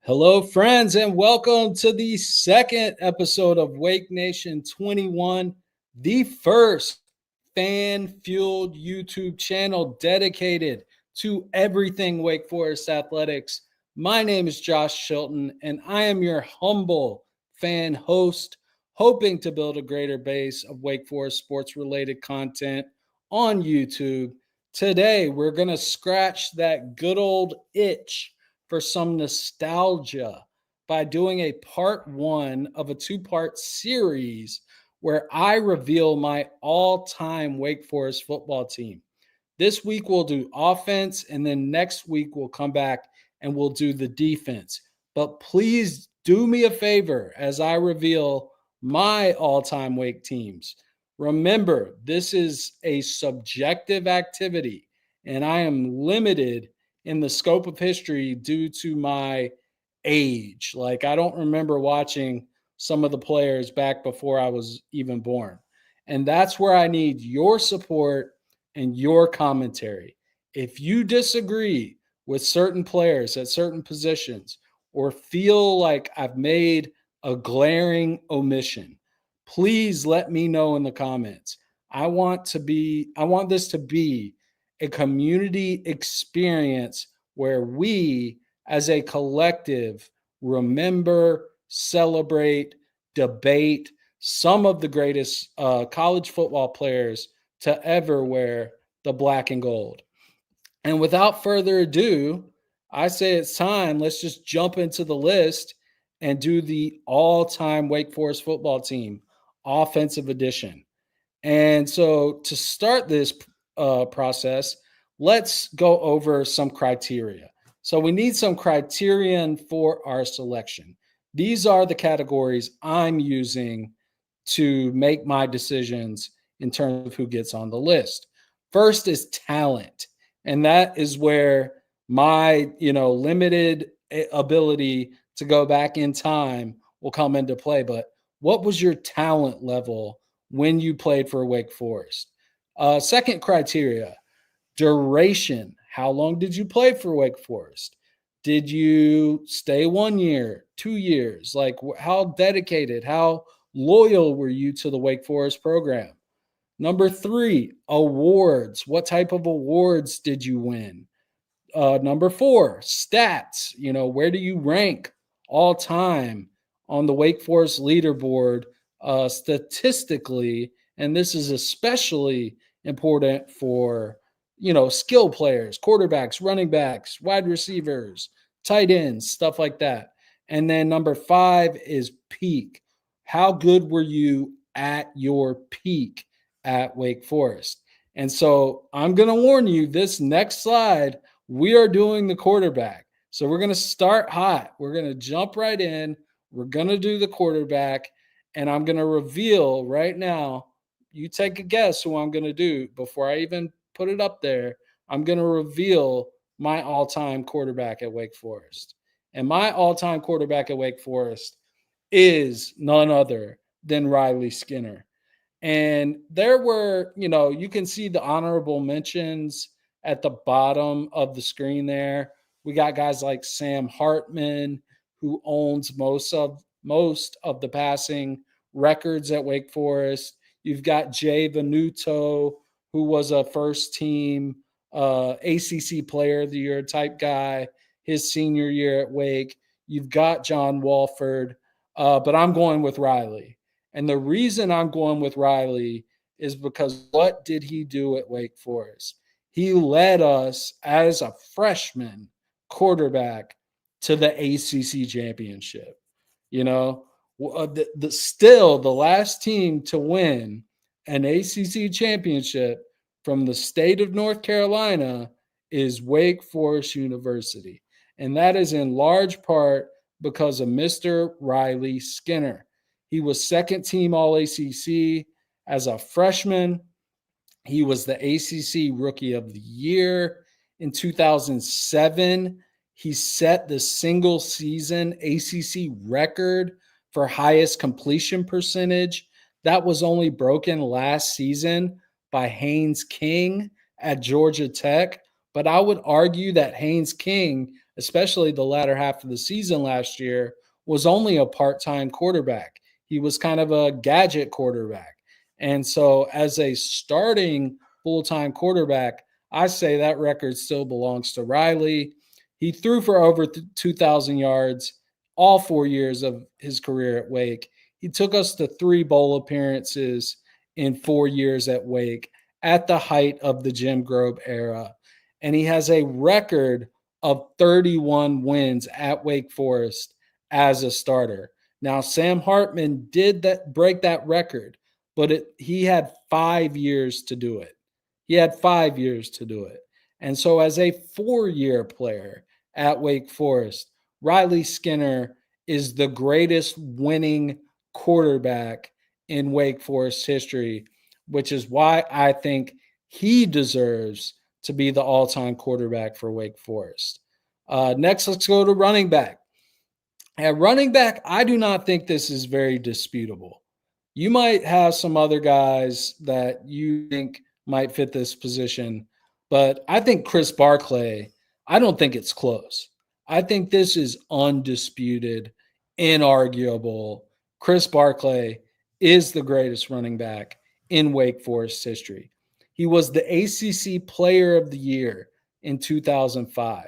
Hello, friends, and welcome to the second episode of Wake Nation 21, the first fan fueled YouTube channel dedicated to everything Wake Forest athletics. My name is Josh Shilton, and I am your humble fan host, hoping to build a greater base of Wake Forest sports related content on YouTube. Today, we're going to scratch that good old itch for some nostalgia by doing a part one of a two-part series where I reveal my all-time Wake Forest football team. This week we'll do offense, and then next week we'll come back and we'll do the defense. But please do me a favor as I reveal my all-time Wake teams. Remember, this is a subjective activity, and I am limited in the scope of history due to my age. Like, I don't remember watching some of the players back before I was even born. And that's where I need your support and your commentary. If you disagree with certain players at certain positions or feel like I've made a glaring omission, please let me know in the comments. I want this to be a community experience where we as a collective remember, celebrate, debate some of the greatest college football players to ever wear the black and gold. And without further ado, I say it's time. Let's just jump into the list and do the all-time Wake Forest football team offensive edition. And so to start this process, let's go over some criteria. So we need some criterion for our selection. These are the categories I'm using to make my decisions in terms of who gets on the list. First is talent, and that is where my limited ability to go back in time will come into play. But what was your talent level when you played for Wake Forest? Second criteria, duration. How long did you play for Wake Forest? Did you stay 1 year, 2 years? Like, how dedicated, how loyal were you to the Wake Forest program? Number three, awards. What type of awards did you win? Number four, stats. Where do you rank all time on the Wake Forest leaderboard statistically? And this is especially important for, skill players, quarterbacks, running backs, wide receivers, tight ends, stuff like that. And then number five is peak. How good were you at your peak at Wake Forest? And so I'm going to warn you, this next slide, we are doing the quarterback. So we're going to start hot. We're going to jump right in. We're going to do the quarterback. And I'm going to reveal right now, you take a guess who I'm going to do before I even put it up there. I'm going to reveal my all-time quarterback at Wake Forest. And my all-time quarterback at Wake Forest is none other than Riley Skinner. And there were, you can see the honorable mentions at the bottom of the screen there. We got guys like Sam Hartman, who owns most of the passing records at Wake Forest. You've got Jay Venuto, who was a first team ACC player of the year type guy his senior year at Wake. You've got John Walford, but I'm going with Riley. And the reason I'm going with Riley is because what did he do at Wake Forest? He led us as a freshman quarterback to the ACC championship. Still the last team to win an ACC championship from the state of North Carolina is Wake Forest University. And that is in large part because of Mr. Riley Skinner. He was second team All-ACC as a freshman. He was the ACC Rookie of the Year in 2007. He set the single season ACC record for highest completion percentage. That was only broken last season by Haynes King at Georgia Tech. But I would argue that Haynes King especially the latter half of the season last year, was only a part-time quarterback. He was kind of a gadget quarterback. And so as a starting full-time quarterback, I say that record still belongs to Riley. He threw for over 2,000 yards all 4 years of his career at Wake. He took us to 3 bowl appearances in 4 years at Wake at the height of the Jim Grobe era. And he has a record of 31 wins at Wake Forest as a starter. Now, Sam Hartman did break that record, but he had 5 years to do it. He had 5 years to do it. And so, as a 4-year player at Wake Forest, Riley Skinner is the greatest winning quarterback in Wake Forest history, which is why I think he deserves to be the all-time quarterback for Wake Forest. Next, let's go to running back. At running back, I do not think this is very disputable. You might have some other guys that you think might fit this position, but I think Chris Barclay, I don't think it's close. I think this is undisputed, inarguable. Chris Barclay is the greatest running back in Wake Forest history. He was the ACC Player of the Year in 2005.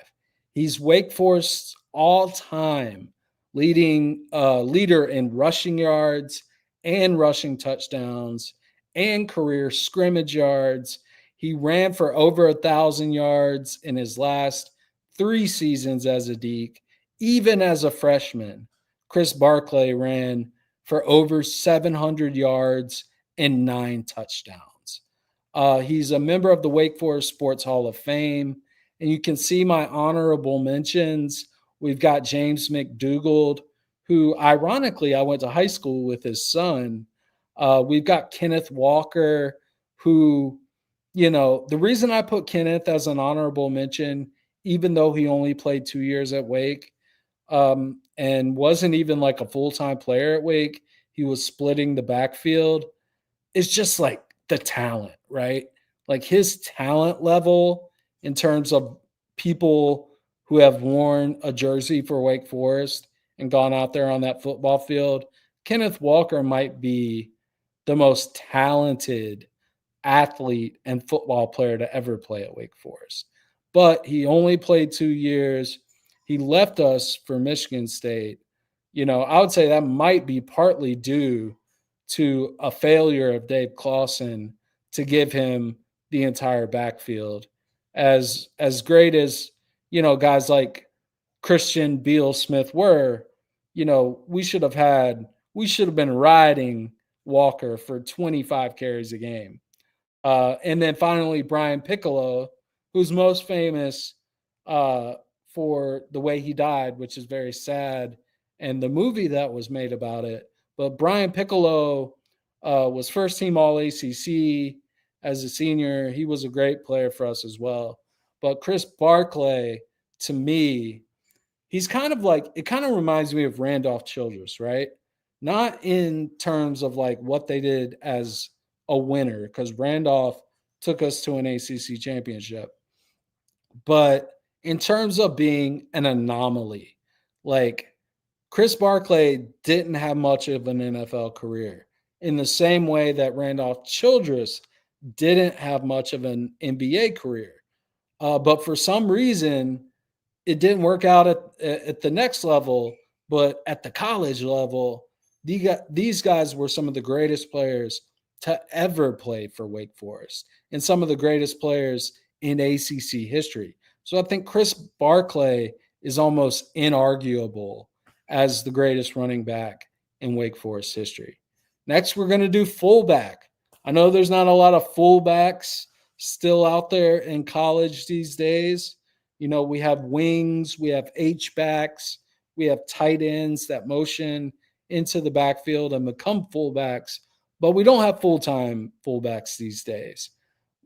He's Wake Forest's all-time leader in rushing yards and rushing touchdowns and career scrimmage yards. He ran for over 1,000 yards in his last 3 seasons as a Deke. Even as a freshman, Chris Barclay ran for over 700 yards and 9 touchdowns. He's a member of the Wake Forest Sports Hall of Fame. And you can see my honorable mentions. We've got James McDougald, who ironically I went to high school with his son. We've got Kenneth Walker, who, the reason I put Kenneth as an honorable mention, even though he only played 2 years at Wake and wasn't even like a full-time player at Wake, he was splitting the backfield. It's just like the talent, right? Like his talent level in terms of people who have worn a jersey for Wake Forest and gone out there on that football field, Kenneth Walker might be the most talented athlete and football player to ever play at Wake Forest. But he only played 2 years. He left us for Michigan State. I would say that might be partly due to a failure of Dave Clawson to give him the entire backfield. As great as, guys like Christian Beal Smith were, we should have been riding Walker for 25 carries a game. And then finally, Brian Piccolo, who's most famous for the way he died, which is very sad, and the movie that was made about it. But Brian Piccolo was first team All-ACC as a senior. He was a great player for us as well. But Chris Barclay, to me, he's kind of like, it kind of reminds me of Randolph Childress, right? Not in terms of like what they did as a winner, because Randolph took us to an ACC championship, but in terms of being an anomaly, like Chris Barclay didn't have much of an NFL career in the same way that Randolph Childress didn't have much of an NBA career. But for some reason, it didn't work out at the next level, but at the college level, these guys were some of the greatest players to ever play for Wake Forest and some of the greatest players in ACC history. So I think Chris Barclay is almost inarguable as the greatest running back in Wake Forest history. Next, we're going to do fullback. I know there's not a lot of fullbacks still out there in college these days. We have wings, we have H-backs, we have tight ends that motion into the backfield and become fullbacks, but we don't have full-time fullbacks these days.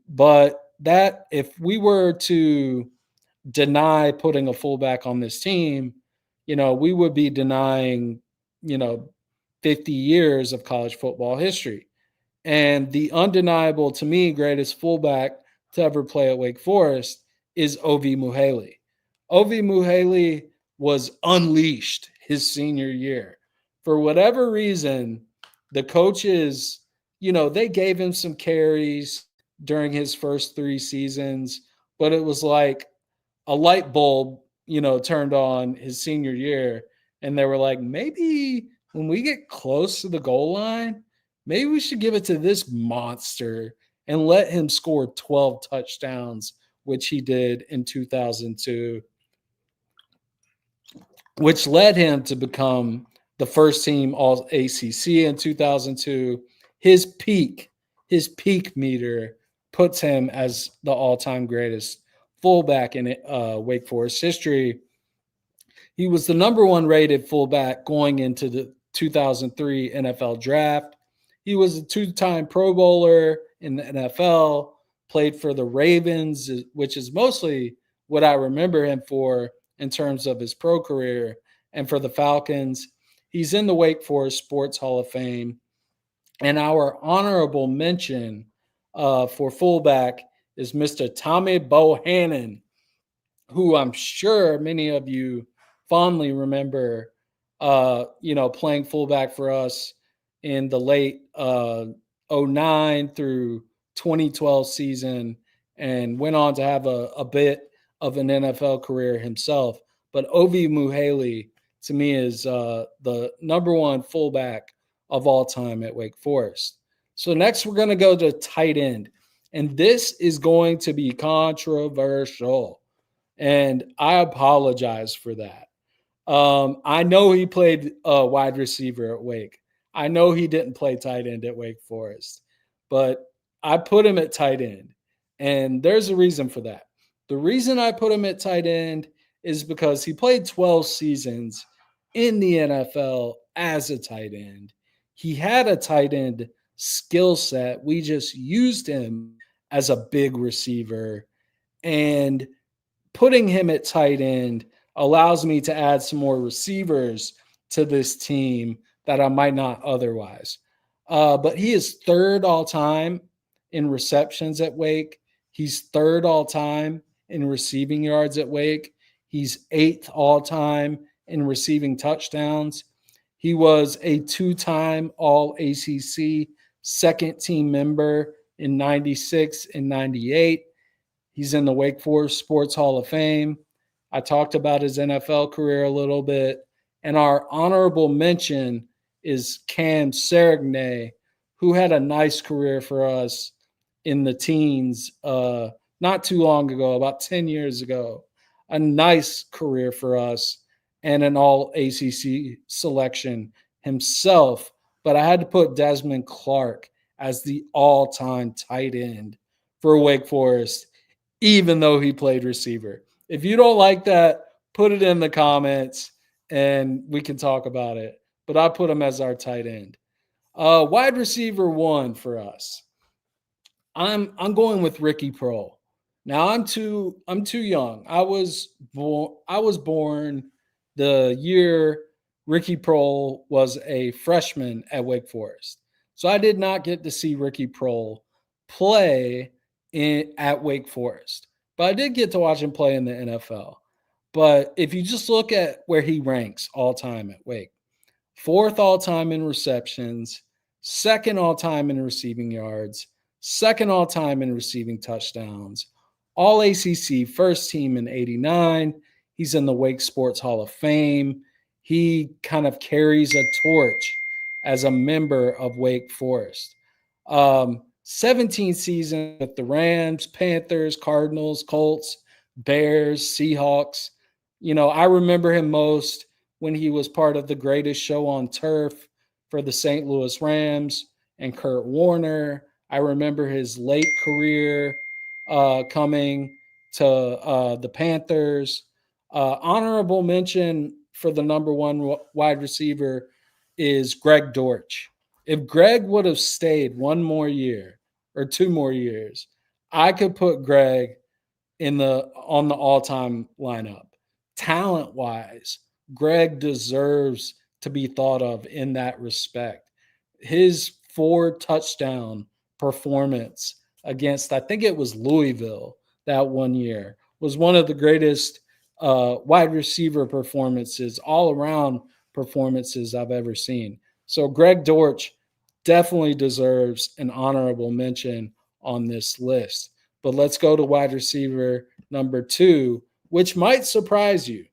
But that, if we were to deny putting a fullback on this team, we would be denying, 50 years of college football history. And the undeniable, to me, greatest fullback to ever play at Wake Forest is Ovi Muhele. Ovi Muhele was unleashed his senior year. For whatever reason, the coaches, they gave him some carries during his first 3 seasons, but it was like a light bulb, turned on his senior year. And they were like, maybe when we get close to the goal line, maybe we should give it to this monster and let him score 12 touchdowns, which he did in 2002, which led him to become the first team All ACC in 2002. His peak meter puts him as the all-time greatest fullback in Wake Forest history. He was the number 1 rated fullback going into the 2003 NFL draft. He was a 2-time Pro Bowler in the NFL, played for the Ravens, which is mostly what I remember him for in terms of his pro career, and for the Falcons. He's in the Wake Forest Sports Hall of Fame. And our honorable mention for fullback is Mr. Tommy Bohannon, who I'm sure many of you fondly remember, playing fullback for us in the late 09 through 2012 season, and went on to have a bit of an NFL career himself. But Ovi Muhele, to me, is the number 1 fullback of all time at Wake Forest. So next, we're going to go to tight end. And this is going to be controversial. And I apologize for that. I know he played wide receiver at Wake. I know he didn't play tight end at Wake Forest. But I put him at tight end. And there's a reason for that. The reason I put him at tight end is because he played 12 seasons in the NFL as a tight end. He had a tight end skill set. We just used him as a big receiver. And putting him at tight end allows me to add some more receivers to this team that I might not otherwise. But he is 3rd all time in receptions at Wake. He's 3rd all time in receiving yards at Wake. He's 8th all time in receiving touchdowns. He was a 2-time All ACC second team member in 96 and 98. He's in the Wake Forest Sports Hall of Fame. I talked about his NFL career a little bit. And our honorable mention is Cam Serigne, who had a nice career for us in the teens not too long ago, about 10 years ago. A nice career for us and an All ACC selection himself. But I had to put Desmond Clark as the all-time tight end for Wake Forest, even though he played receiver. If you don't like that, put it in the comments and we can talk about it. But I put him as our tight end. Wide receiver 1 for us. I'm going with Ricky Proehl. Now I'm too young. I was born the year Ricky Proehl was a freshman at Wake Forest. So I did not get to see Ricky Proehl play at Wake Forest. But I did get to watch him play in the NFL. But if you just look at where he ranks all time at Wake, 4th all time in receptions, 2nd all time in receiving yards, 2nd all time in receiving touchdowns, All ACC first team in 89. He's in the Wake Sports Hall of Fame. He kind of carries a torch as a member of Wake Forest. 17 seasons with the Rams, Panthers, Cardinals, Colts, Bears, Seahawks. I remember him most when he was part of the Greatest Show on Turf for the St. Louis Rams and Kurt Warner. I remember his late career coming to the Panthers. Honorable mention for the number 1 wide receiver is Greg Dortch. If Greg would have stayed 1 more year or 2 more years, I could put Greg on the all-time lineup. Talent-wise, Greg deserves to be thought of in that respect. His 4-touchdown performance against, I think it was Louisville that one year, was one of the greatest wide receiver performances, all around performances I've ever seen. So Greg Dortch definitely deserves an honorable mention on this list. But let's go to wide receiver number 2, which might surprise you.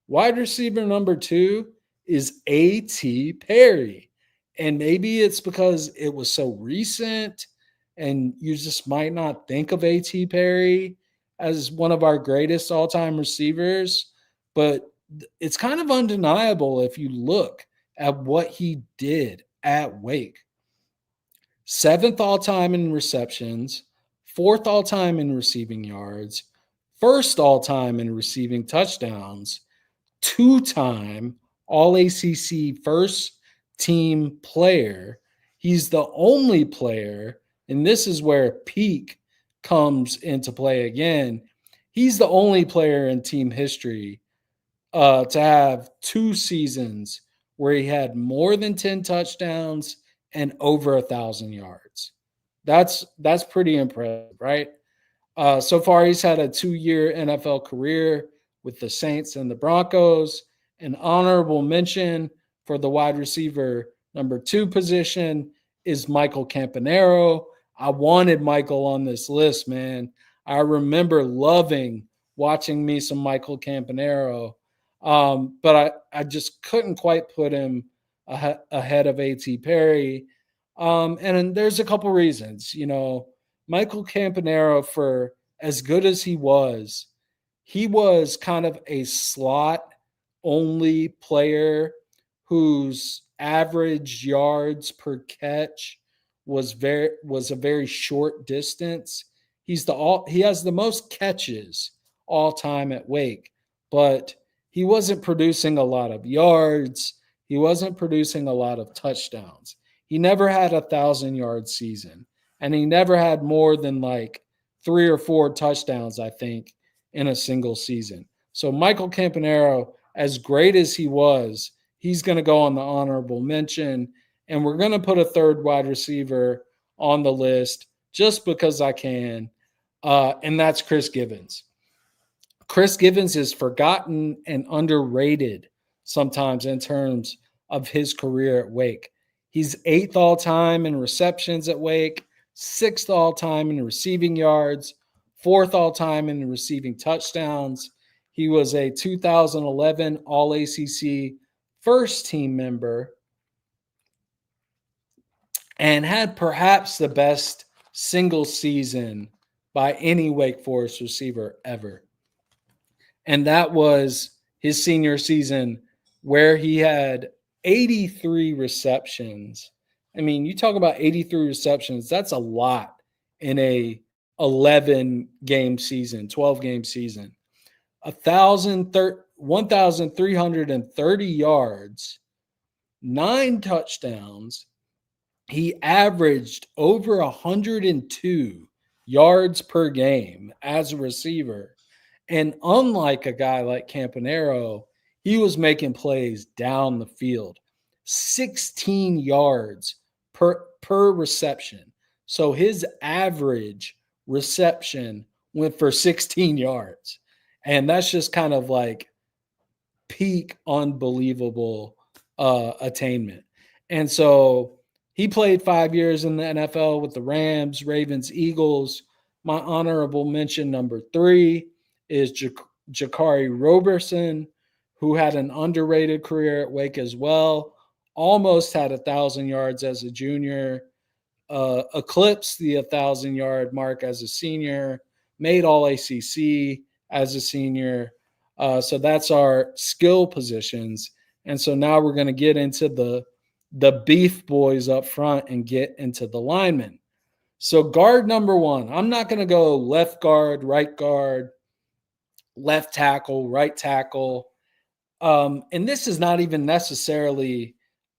Wide receiver number 2 is A.T. Perry. And maybe it's because it was so recent and you just might not think of A.T. Perry as one of our greatest all-time receivers, but it's kind of undeniable if you look at what he did at Wake. 7th all-time in receptions, 4th all-time in receiving yards, 1st all-time in receiving touchdowns, 2-time All-ACC first team player. He's the only player, and this is where peak comes into play again. He's the only player in team history to have 2 seasons where he had more than 10 touchdowns and over 1,000 yards. That's pretty impressive, right? So far, he's had a 2-year NFL career with the Saints and the Broncos. An honorable mention for the wide receiver number 2 position is Michael Campanaro. I wanted Michael on this list, man. I remember loving watching me some Michael Campanaro, but I just couldn't quite put him ahead of A.T. Perry. And there's a couple reasons. Michael Campanaro, for as good as he was kind of a slot only player whose average yards per catch was a very short distance. He has the most catches all time at Wake, but he wasn't producing a lot of yards. He wasn't producing a lot of touchdowns. He never had 1,000-yard season, and he never had more than like 3 or 4 touchdowns, I think, in a single season. So Michael Campanaro, as great as he was, he's going to go on the honorable mention, and we're going to put a 3rd wide receiver on the list just because I can, and that's Chris Givens. Chris Givens is forgotten and underrated sometimes in terms of his career at Wake. He's 8th all-time in receptions at Wake, 6th all-time in receiving yards, 4th all-time in receiving touchdowns. He was a 2011 All-ACC first-team member and had perhaps the best single season by any Wake Forest receiver ever. And that was his senior season where he had 83 receptions. I mean, you talk about 83 receptions, that's a lot in a 11-game season, 12-game season. 1,330 yards, 9 touchdowns. He averaged over 102 yards per game as a receiver. And unlike a guy like Campanaro, he was making plays down the field, 16 yards per reception. So his average reception went for 16 yards. And that's just kind of like peak unbelievable attainment. And so he played 5 years in the NFL with the Rams, Ravens, Eagles. My honorable mention number 3 is Jakari Roberson, who had an underrated career at Wake as well. Almost had 1,000 yards as a junior, eclipsed the 1,000-yard mark as a senior, made All-ACC as a senior. So that's our skill positions. And so now we're going to get into the beef boys up front and get into the linemen. So guard number 1, I'm not going to go left guard, left tackle, right tackle. And this is not even necessarily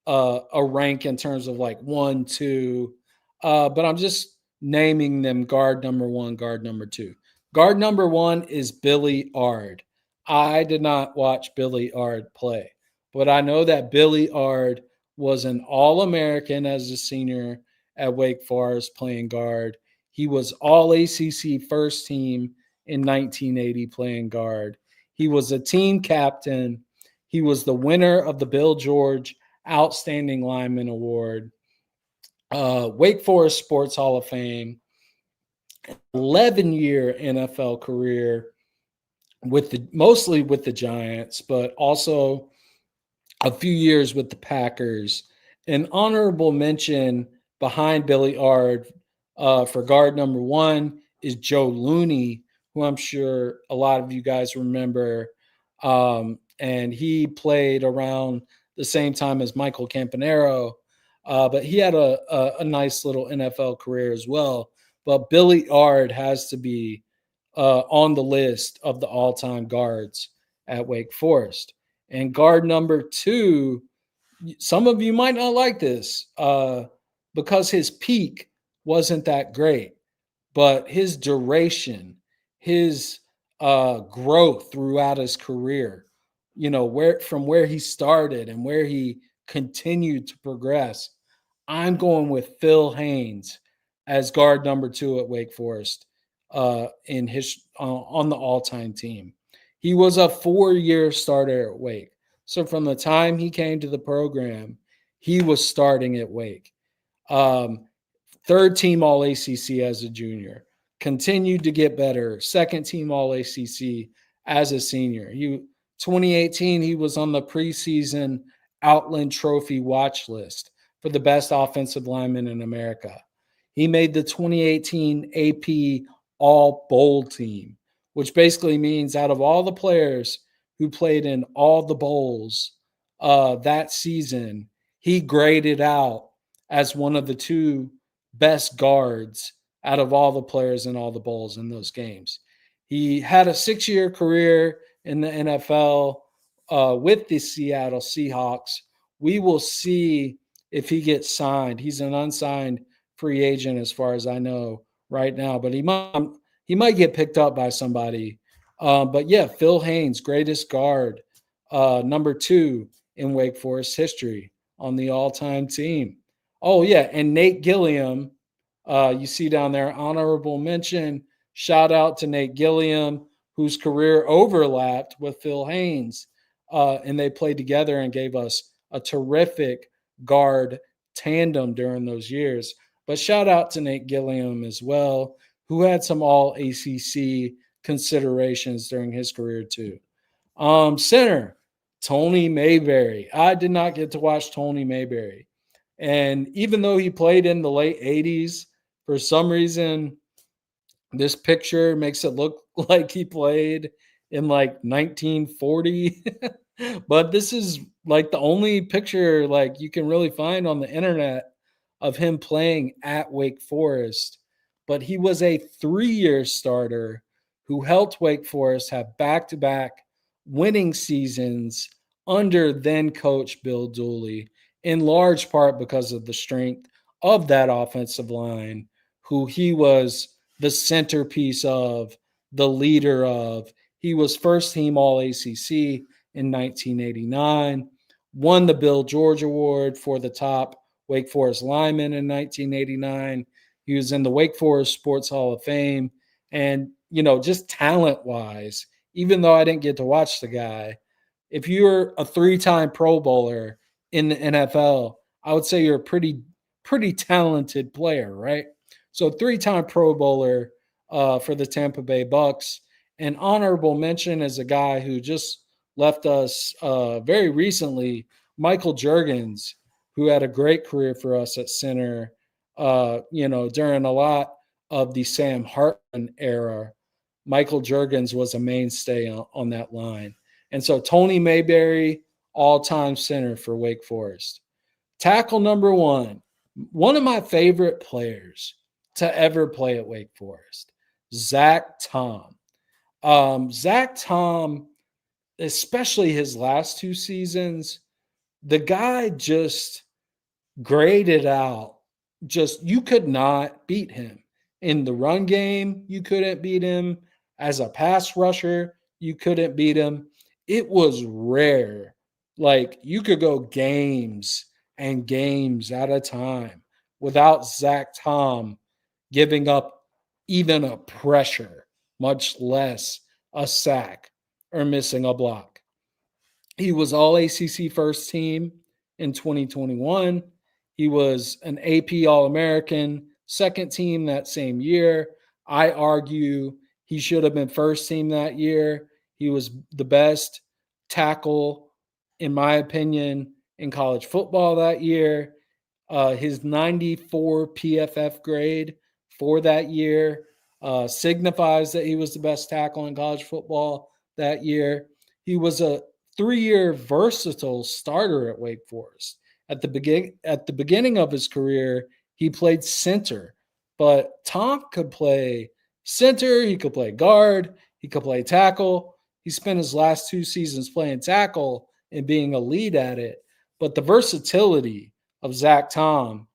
a rank in terms of like 1, 2, but I'm just naming them guard number 1, guard number 2. Guard number 1 is Billy Ard. I did not watch Billy Ard play, but I know that Billy Ard was an All-American as a senior at Wake Forest playing guard. He was All-ACC first team in 1980 playing guard. He was a team captain. He was the winner of the Bill George Outstanding Lineman Award, Wake Forest Sports Hall of Fame, 11-year NFL career mostly with the Giants, but also a few years with the Packers. An honorable mention behind Billy Ard for guard number one is Joe Looney, who I'm sure a lot of you guys remember. And he played around the same time as Michael Campanaro, but he had a nice little NFL career as well. But Billy Ard has to be on the list of the all-time guards at Wake Forest. And guard number two, some of you might not like this because his peak wasn't that great, but his duration, his growth throughout his career, where he started and where he continued to progress. I'm going with Phil Haynes as guard number two at Wake Forest in his on the all-time team. He was a 4-year starter at Wake. So from the time he came to the program, he was starting at Wake. Third team All ACC as a junior. Continued to get better. Second team All ACC as a senior. 2018, he was on the preseason Outland Trophy watch list for the best offensive lineman in America. He made the 2018 AP All Bowl team, which basically means out of all the players who played in all the bowls that season, he graded out as one of the two best guards out of all the players in all the bowls in those games. He had a 6-year career in the NFL with the Seattle Seahawks. We will see if he gets signed. He's an unsigned free agent as far as I know right now, but he might get picked up by somebody. But yeah, Phil Haynes, greatest guard, number two in Wake Forest history on the all-time team. Oh yeah, and Nate Gilliam, you see down there, honorable mention. Shout out to Nate Gilliam, whose career overlapped with Phil Haynes, and they played together and gave us a terrific guard tandem during those years. But shout out to Nate Gilliam as well, who had some all ACC considerations during his career too. Center, Tony Mayberry. I did not get to watch Tony Mayberry. And even though he played in the late 80s, for some reason, this picture makes it look like he played in like 1940. But this is like the only picture like you can really find on the internet of him playing at Wake Forest. But he was a 3-year starter who helped Wake Forest have back-to-back winning seasons under then coach Bill Dooley, in large part because of the strength of that offensive line, who he was the centerpiece of, the leader of. He was first team All ACC in 1989, won the Bill George Award for the top Wake Forest lineman in 1989. He was in the Wake Forest Sports Hall of Fame. And, just talent-wise, even though I didn't get to watch the guy, if you're a 3-time Pro Bowler in the NFL, I would say you're a pretty talented player, right? So 3-time Pro Bowler for the Tampa Bay Bucks. An honorable mention is a guy who just left us very recently, Michael Juergens, who had a great career for us at center, during a lot of the Sam Hartman era. Michael Juergens was a mainstay on that line. And so Tony Mayberry, all-time center for Wake Forest. Tackle number one of my favorite players to ever play at Wake Forest, Zach Tom. Zach Tom, especially his last 2 seasons, the guy just graded out. You could not beat him. In the run game, you couldn't beat him. As a pass rusher, you couldn't beat him. It was rare. Like, you could go games and games at a time without Zach Tom giving up even a pressure, much less a sack. or missing a block. He was all ACC first team in 2021. He was an AP All American, second team that same year. I argue he should have been first team that year. He was the best tackle, in my opinion, in college football that year. His 94 PFF grade for that year signifies that he was the best tackle in college football that year. He was a 3-year versatile starter at Wake Forest. At the beginning of his career, he played center, but Tom could play center, he could play guard, he could play tackle. He spent his last 2 seasons playing tackle and being a lead at it. But the versatility of Zach Tom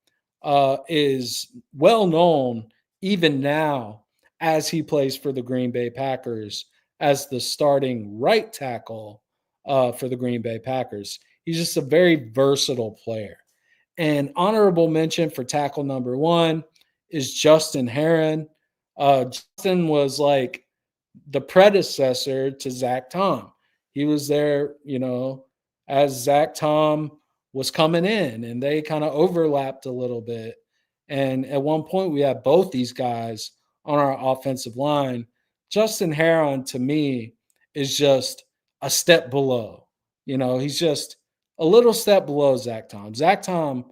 is well known even now as he plays for the Green Bay Packers as the starting right tackle for the Green Bay Packers. He's just a very versatile player. And honorable mention for tackle number 1 is Justin Herron. Justin was like the predecessor to Zach Tom. He was there, as Zach Tom was coming in, and they kind of overlapped a little bit. And at one point, we had both these guys on our offensive line. Justin Herron, to me, is just a step below. He's just a little step below Zach Tom. Zach Tom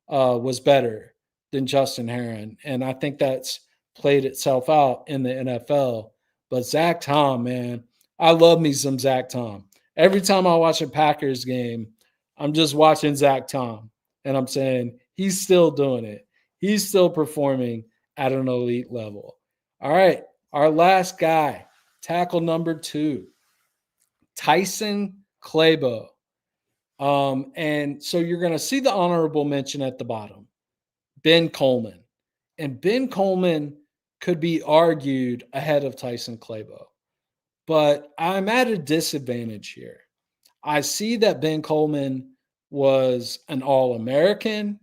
was better than Justin Herron, and I think that's played itself out in the NFL. But Zach Tom, man, I love me some Zach Tom. Every time I watch a Packers game, I'm just watching Zach Tom, and I'm saying he's still doing it. He's still performing at an elite level. All right, our last guy, tackle number 2, Tyson Clabo. And so you're going to see the honorable mention at the bottom, Ben Coleman. And Ben Coleman could be argued ahead of Tyson Clabo. But I'm at a disadvantage here. I see that Ben Coleman was an All-American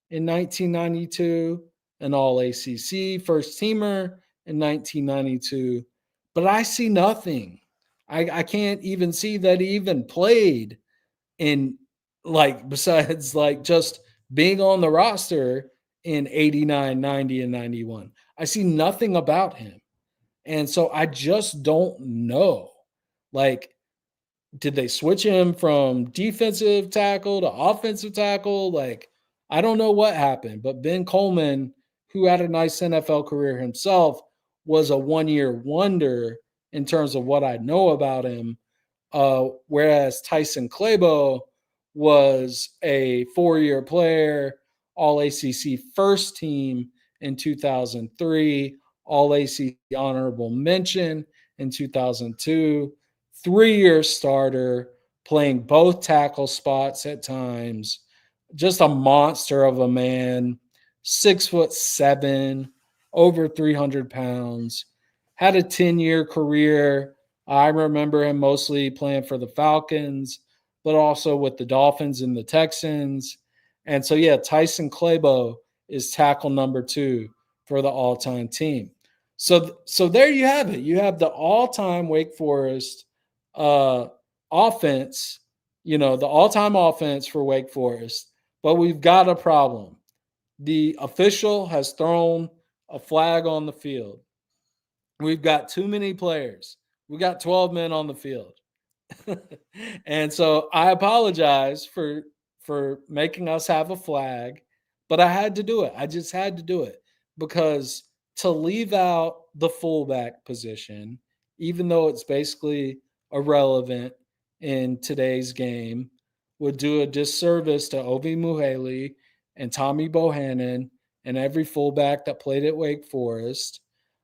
in 1992, an All-ACC first teamer in 1992, but I see nothing. I can't even see that he even played in, besides just being on the roster in 89, 90, and 91. I see nothing about him. And so I just don't know. Did they switch him from defensive tackle to offensive tackle? I don't know what happened, but Ben Coleman, who had a nice NFL career himself, was a 1-year wonder in terms of what I know about him. Whereas Tyson Clabo was a 4-year player, all ACC first team in 2003, all ACC honorable mention in 2002, 3-year starter, playing both tackle spots at times, just a monster of a man, 6'7", over 300 pounds, had a 10-year career. I remember him mostly playing for the Falcons, but also with the Dolphins and the Texans. And so, yeah, Tyson Clabo is tackle number 2 for the all-time team. So there you have it. You have the all-time Wake Forest offense, the all-time offense for Wake Forest. But we've got a problem. The official has thrown a flag on the field. We've got too many players. We got 12 men on the field. And so I apologize for making us have a flag, but I had to do it. I just had to do it because to leave out the fullback position, even though it's basically irrelevant in today's game, would do a disservice to Ovi Muheli and Tommy Bohannon and every fullback that played at Wake Forest.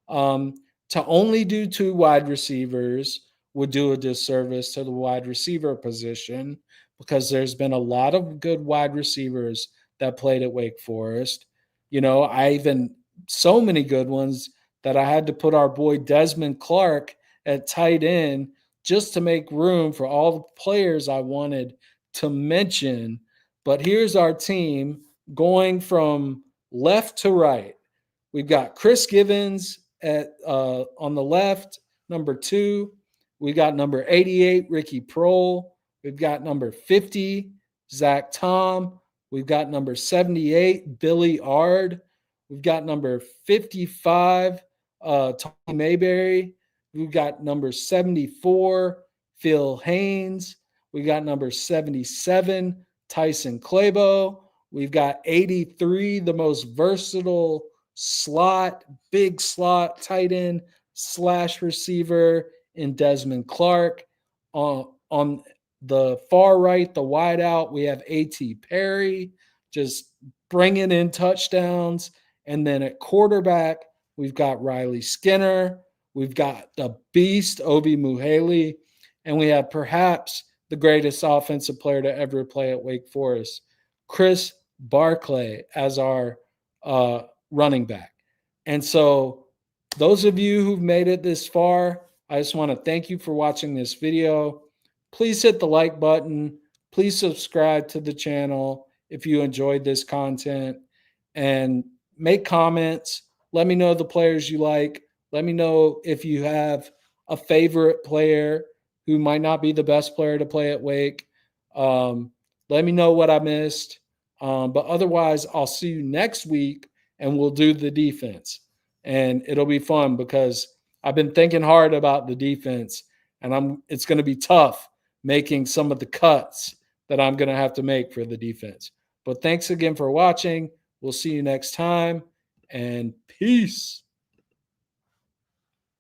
To only do 2 wide receivers would do a disservice to the wide receiver position because there's been a lot of good wide receivers that played at Wake Forest. So many good ones that I had to put our boy Desmond Clark at tight end just to make room for all the players I wanted to mention. But here's our team going from left to right. We've got Chris Givens on the left, number 2. We got number 88, Ricky Prohl. We've got number 50, Zach Tom. We've got number 78, Billy Ard. We've got number 55, Tommy Mayberry. We've got number 74, Phil Haynes. We got number 77, Tyson Clabo. We've got 83, the most versatile slot, big slot tight end / receiver in Desmond Clark. On the far right, the wideout, we have A.T. Perry just bringing in touchdowns. And then at quarterback, we've got Riley Skinner. We've got the beast, Obi Muhaley. And we have perhaps the greatest offensive player to ever play at Wake Forest, Chris Barclay, as our running back. And so those of you who've made it this far, I just want to thank you for watching this video. Please hit the like button. Please subscribe to the channel if you enjoyed this content, and make comments. Let me know the players you like. Let me know if you have a favorite player who might not be the best player to play at Wake. Let me know what I missed. But otherwise, I'll see you next week, and we'll do the defense. And it'll be fun because I've been thinking hard about the defense, and it's going to be tough making some of the cuts that I'm going to have to make for the defense. But thanks again for watching. We'll see you next time, and peace.